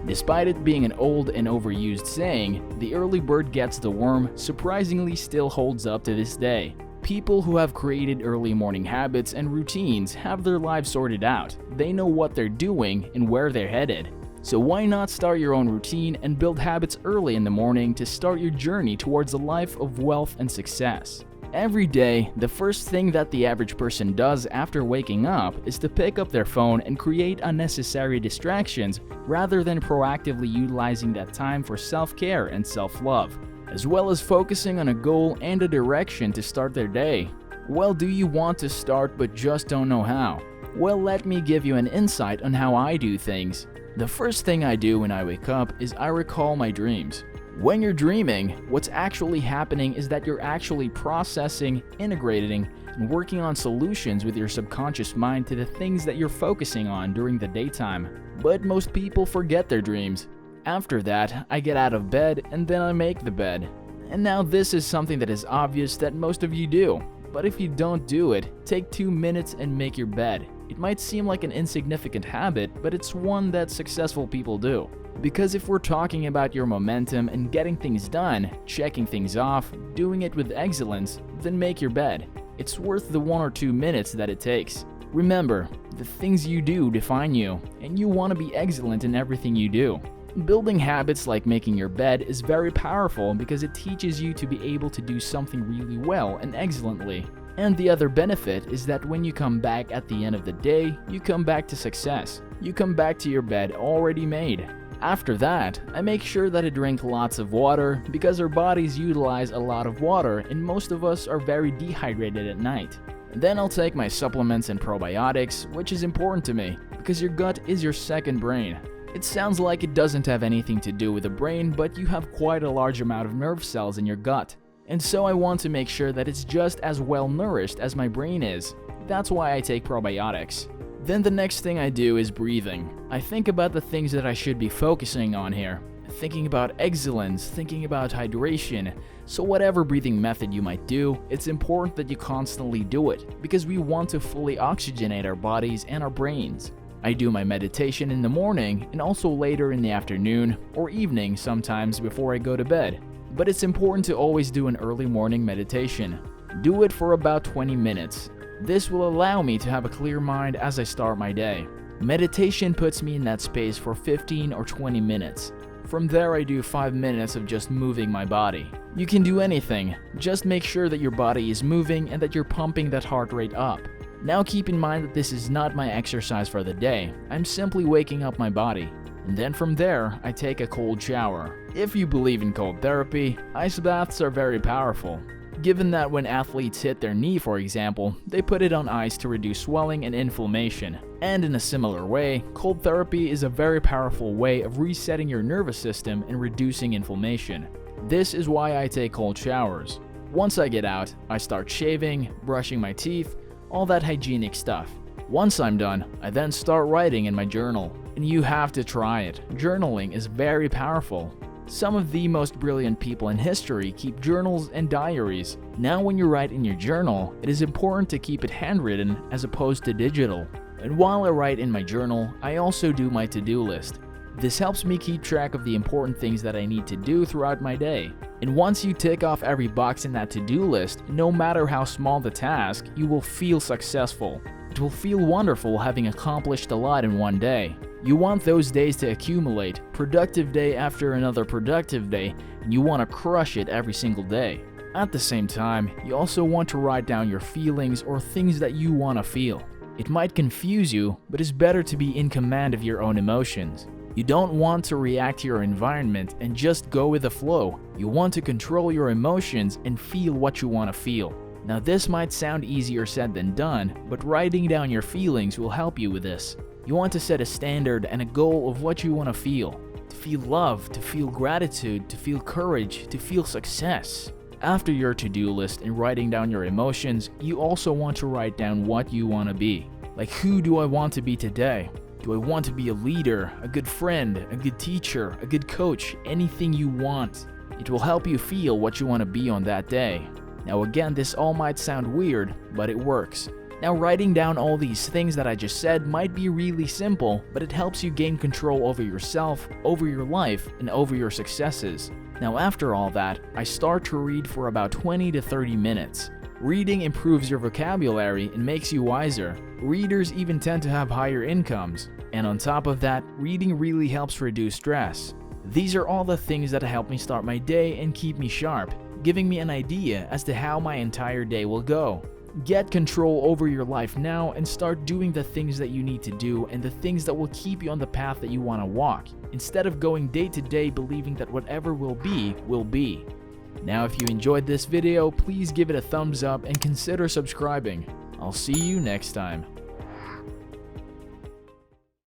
Despite it being an old and overused saying, the early bird gets the worm surprisingly still holds up to this day. People who have created early morning habits and routines have their lives sorted out. They know what they're doing and where they're headed. So why not start your own routine and build habits early in the morning to start your journey towards a life of wealth and success? Every day, the first thing that the average person does after waking up is to pick up their phone and create unnecessary distractions rather than proactively utilizing that time for self-care and self-love, as well as focusing on a goal and a direction to start their day. Well, do you want to start but just don't know how? Well, let me give you an insight on how I do things. The first thing I do when I wake up is I recall my dreams. When you're dreaming, what's actually happening is that you're actually processing, integrating, and working on solutions with your subconscious mind to the things that you're focusing on during the daytime. But most people forget their dreams. After that, I get out of bed and then I make the bed. And now this is something that is obvious that most of you do. But if you don't do it, take 2 minutes and make your bed. It might seem like an insignificant habit, but it's one that successful people do. Because if we're talking about your momentum and getting things done, checking things off, doing it with excellence, then make your bed. It's worth the 1 or 2 minutes that it takes. Remember, the things you do define you, and you want to be excellent in everything you do. Building habits like making your bed is very powerful because it teaches you to be able to do something really well and excellently. And the other benefit is that when you come back at the end of the day, you come back to success. You come back to your bed already made. After that, I make sure that I drink lots of water because our bodies utilize a lot of water and most of us are very dehydrated at night. Then I'll take my supplements and probiotics, which is important to me because your gut is your second brain. It sounds like it doesn't have anything to do with the brain, but you have quite a large amount of nerve cells in your gut. And so I want to make sure that it's just as well nourished as my brain is. That's why I take probiotics. Then the next thing I do is breathing. I think about the things that I should be focusing on here. Thinking about excellence, thinking about hydration. So whatever breathing method you might do, it's important that you constantly do it because we want to fully oxygenate our bodies and our brains. I do my meditation in the morning and also later in the afternoon or evening sometimes before I go to bed. But it's important to always do an early morning meditation. Do it for about 20 minutes. This will allow me to have a clear mind as I start my day. Meditation puts me in that space for 15 or 20 minutes. From there I do 5 minutes of just moving my body. You can do anything, just make sure that your body is moving and that you're pumping that heart rate up. Now keep in mind that this is not my exercise for the day, I'm simply waking up my body. And then from there, I take a cold shower. If you believe in cold therapy, ice baths are very powerful. Given that when athletes hit their knee, for example, they put it on ice to reduce swelling and inflammation. And in a similar way, cold therapy is a very powerful way of resetting your nervous system and reducing inflammation. This is why I take cold showers. Once I get out, I start shaving, brushing my teeth, all that hygienic stuff. Once I'm done, I then start writing in my journal. And you have to try it. Journaling is very powerful. Some of the most brilliant people in history keep journals and diaries. Now when you write in your journal, it is important to keep it handwritten as opposed to digital. And while I write in my journal, I also do my to-do list. This helps me keep track of the important things that I need to do throughout my day. And once you tick off every box in that to-do list, no matter how small the task, you will feel successful. It will feel wonderful having accomplished a lot in one day. You want those days to accumulate, productive day after another productive day, and you want to crush it every single day. At the same time, you also want to write down your feelings or things that you want to feel. It might confuse you, but it's better to be in command of your own emotions. You don't want to react to your environment and just go with the flow. You want to control your emotions and feel what you want to feel. Now this might sound easier said than done, but writing down your feelings will help you with this. You want to set a standard and a goal of what you want to feel. To feel love, to feel gratitude, to feel courage, to feel success. After your to-do list and writing down your emotions, you also want to write down what you want to be. Like, who do I want to be today? Do I want to be a leader, a good friend, a good teacher, a good coach, anything you want? It will help you feel what you want to be on that day. Now again, this all might sound weird, but it works. Now, writing down all these things that I just said might be really simple, but it helps you gain control over yourself, over your life, and over your successes. Now, after all that, I start to read for about 20 to 30 minutes. Reading improves your vocabulary and makes you wiser. Readers even tend to have higher incomes. And on top of that, reading really helps reduce stress. These are all the things that help me start my day and keep me sharp, giving me an idea as to how my entire day will go. Get control over your life now and start doing the things that you need to do and the things that will keep you on the path that you want to walk, instead of going day to day believing that whatever will be, will be. Now, if you enjoyed this video, please give it a thumbs up and consider subscribing. I'll see you next time.